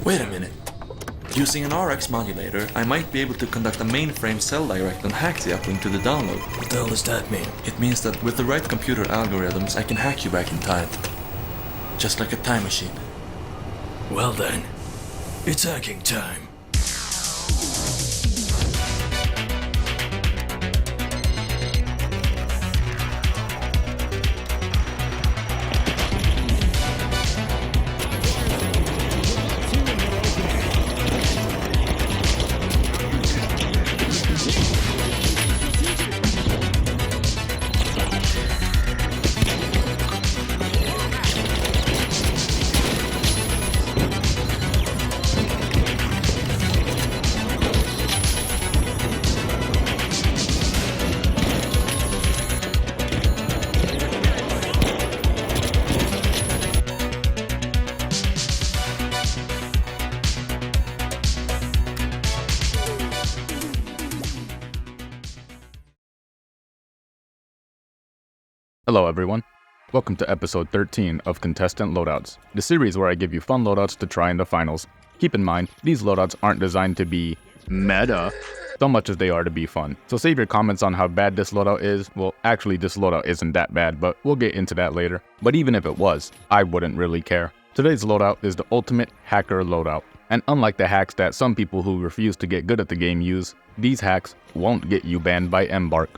Wait a minute. Using an RX modulator, I might be able to conduct a mainframe cell direct and hack the uplink to the download. What the hell does that mean? It means that with the right computer algorithms, I can hack you back in time. Just like a time machine. Well then, it's hacking time. Hello everyone, welcome to episode 13 of Contestant Loadouts, the series where I give you fun loadouts to try in the finals. Keep in mind, these loadouts aren't designed to be meta so much as they are to be fun. So save your comments on how bad this loadout is. Well, actually this loadout isn't that bad, but we'll get into that later. But even if it was, I wouldn't really care. Today's loadout is the ultimate hacker loadout. And unlike the hacks that some people who refuse to get good at the game use, these hacks won't get you banned by Embark.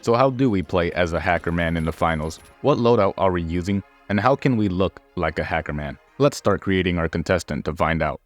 So how do we play as a Hackerman in the finals? What loadout are we using? And how can we look like a Hackerman? Let's start creating our contestant to find out.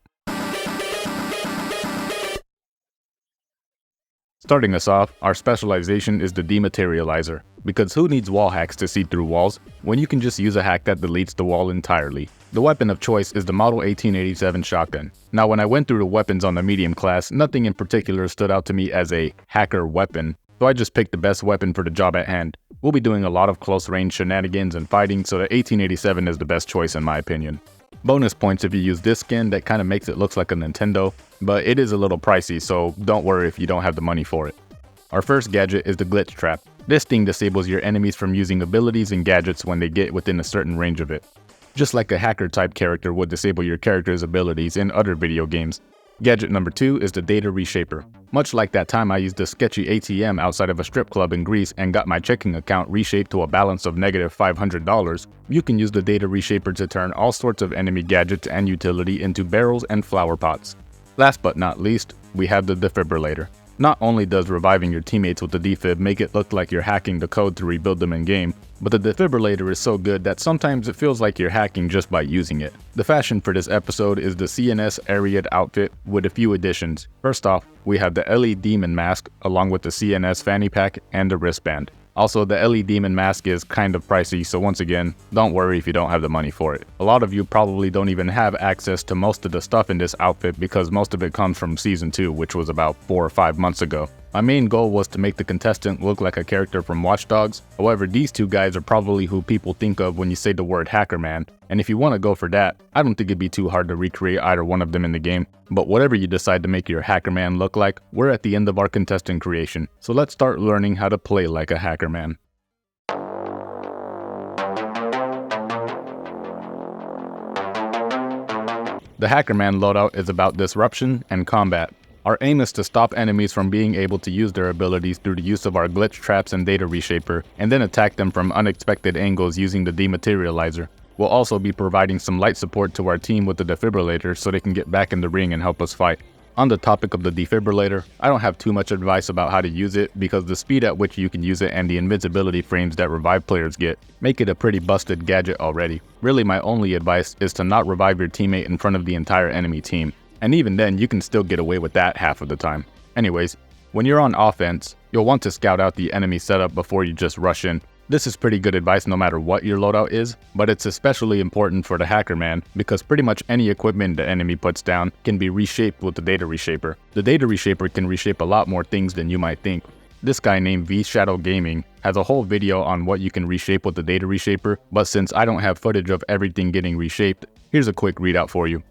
Starting us off, our specialization is the Dematerializer, because who needs wall hacks to see through walls when you can just use a hack that deletes the wall entirely? The weapon of choice is the Model 1887 shotgun. Now when I went through the weapons on the medium class, nothing in particular stood out to me as a hacker weapon. So I just picked the best weapon for the job at hand. We'll be doing a lot of close range shenanigans and fighting, so the 1887 is the best choice in my opinion. Bonus points if you use this skin that kind of makes it look like a Nintendo, but it is a little pricey, so don't worry if you don't have the money for it. Our first gadget is the Glitch Trap. This thing disables your enemies from using abilities and gadgets when they get within a certain range of it. Just like a hacker type character would disable your character's abilities in other video games. Gadget number 2 is the Data Reshaper. Much like that time I used a sketchy ATM outside of a strip club in Greece and got my checking account reshaped to a balance of negative $500, you can use the Data Reshaper to turn all sorts of enemy gadgets and utility into barrels and flower pots. Last but not least, we have the Defibrillator. Not only does reviving your teammates with the defib make it look like you're hacking the code to rebuild them in game, but the defibrillator is so good that sometimes it feels like you're hacking just by using it. The fashion for this episode is the CNS Ariad outfit with a few additions. First off, we have the LE Demon Mask along with the CNS fanny pack and the wristband. Also, the LE Demon Mask is kind of pricey, so once again, don't worry if you don't have the money for it. A lot of you probably don't even have access to most of the stuff in this outfit because most of it comes from Season 2, which was about 4 or 5 months ago. My main goal was to make the contestant look like a character from Watch Dogs. However, these two guys are probably who people think of when you say the word Hackerman. And if you want to go for that, I don't think it'd be too hard to recreate either one of them in the game. But whatever you decide to make your Hackerman look like, we're at the end of our contestant creation. So let's start learning how to play like a Hackerman. The Hackerman loadout is about disruption and combat. Our aim is to stop enemies from being able to use their abilities through the use of our glitch traps and data reshaper, and then attack them from unexpected angles using the Dematerializer. We'll also be providing some light support to our team with the defibrillator so they can get back in the ring and help us fight. On the topic of the defibrillator, I don't have too much advice about how to use it because the speed at which you can use it and the invincibility frames that revive players get make it a pretty busted gadget already. Really, my only advice is to not revive your teammate in front of the entire enemy team. And even then, you can still get away with that half of the time. Anyways, when you're on offense, you'll want to scout out the enemy setup before you just rush in. This is pretty good advice no matter what your loadout is, but it's especially important for the Hackerman because pretty much any equipment the enemy puts down can be reshaped with the Data Reshaper. The Data Reshaper can reshape a lot more things than you might think. This guy named V-Shadow Gaming has a whole video on what you can reshape with the Data Reshaper, but since I don't have footage of everything getting reshaped, here's a quick readout for you.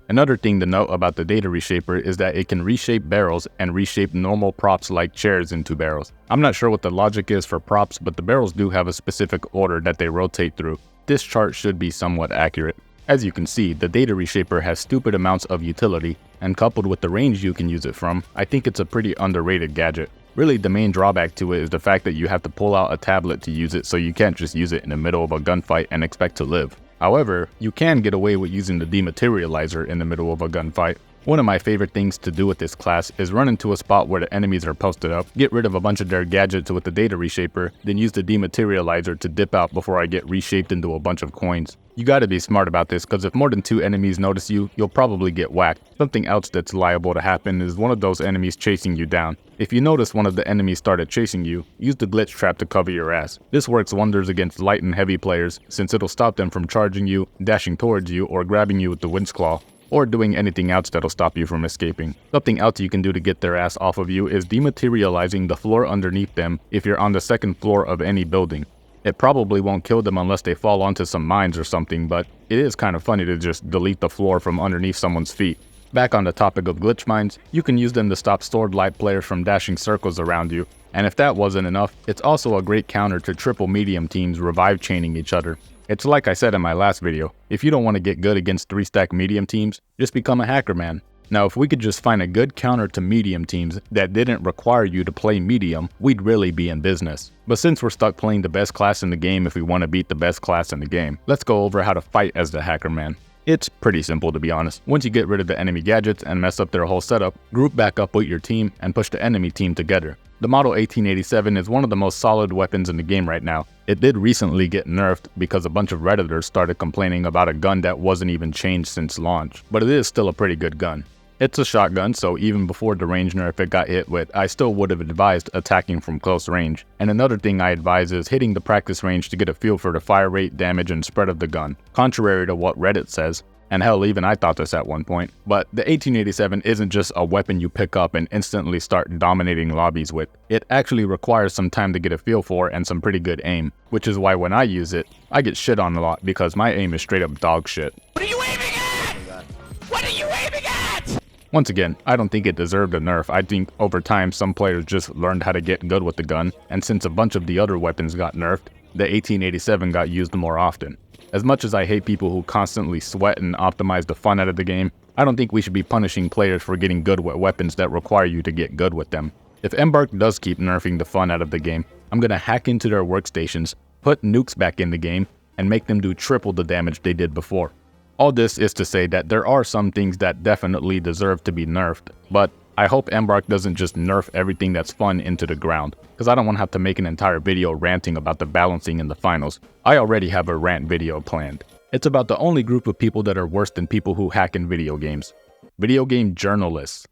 Another thing to note about the data reshaper is that it can reshape barrels and reshape normal props like chairs into barrels. I'm not sure what the logic is for props, but the barrels do have a specific order that they rotate through. This chart should be somewhat accurate. As you can see, the data reshaper has stupid amounts of utility, and coupled with the range you can use it from, I think it's a pretty underrated gadget. Really, the main drawback to it is the fact that you have to pull out a tablet to use it, so you can't just use it in the middle of a gunfight and expect to live. However, you can get away with using the dematerializer in the middle of a gunfight. One of my favorite things to do with this class is run into a spot where the enemies are posted up, get rid of a bunch of their gadgets with the data reshaper, then use the dematerializer to dip out before I get reshaped into a bunch of coins. You gotta be smart about this, because if more than 2 enemies notice you, you'll probably get whacked. Something else that's liable to happen is one of those enemies chasing you down. If you notice one of the enemies started chasing you, use the glitch trap to cover your ass. This works wonders against light and heavy players, since it'll stop them from charging you, dashing towards you, or grabbing you with the winch claw, or doing anything else that'll stop you from escaping. Something else you can do to get their ass off of you is dematerializing the floor underneath them if you're on the 2nd floor of any building. It probably won't kill them unless they fall onto some mines or something, but it is kind of funny to just delete the floor from underneath someone's feet. Back on the topic of glitch mines, you can use them to stop sword light players from dashing circles around you, and if that wasn't enough, it's also a great counter to triple medium teams revive chaining each other. It's like I said in my last video, if you don't want to get good against 3-stack medium teams, just become a Hackerman. Now if we could just find a good counter to medium teams that didn't require you to play medium, we'd really be in business. But since we're stuck playing the best class in the game if we want to beat the best class in the game, let's go over how to fight as the Hackerman. It's pretty simple to be honest. Once you get rid of the enemy gadgets and mess up their whole setup, group back up with your team and push the enemy team together. The Model 1887 is one of the most solid weapons in the game right now. It did recently get nerfed because a bunch of redditors started complaining about a gun that wasn't even changed since launch, but it is still a pretty good gun. It's a shotgun, so even before the range nerf it got hit with, I still would have advised attacking from close range. And another thing I advise is hitting the practice range to get a feel for the fire rate, damage, and spread of the gun, contrary to what Reddit says. And hell, even I thought this at one point. But the 1887 isn't just a weapon you pick up and instantly start dominating lobbies with. It actually requires some time to get a feel for and some pretty good aim, which is why when I use it, I get shit on a lot because my aim is straight up dog shit. What are you aiming at? What are you aiming at? Once again, I don't think it deserved a nerf. I think over time some players just learned how to get good with the gun, and since a bunch of the other weapons got nerfed, the 1887 got used more often. As much as I hate people who constantly sweat and optimize the fun out of the game, I don't think we should be punishing players for getting good with weapons that require you to get good with them. If Embark does keep nerfing the fun out of the game, I'm gonna hack into their workstations, put nukes back in the game, and make them do triple the damage they did before. All this is to say that there are some things that definitely deserve to be nerfed, but I hope Embark doesn't just nerf everything that's fun into the ground, because I don't want to have to make an entire video ranting about the balancing in the finals. I already have a rant video planned. It's about the only group of people that are worse than people who hack in video games. Video game journalists.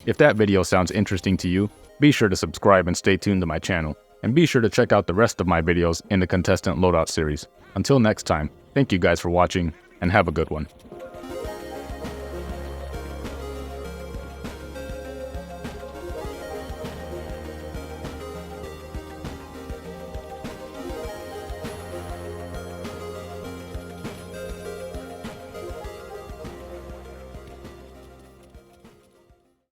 If that video sounds interesting to you, be sure to subscribe and stay tuned to my channel, and be sure to check out the rest of my videos in the Contestant Loadout series. Until next time, thank you guys for watching, and have a good one.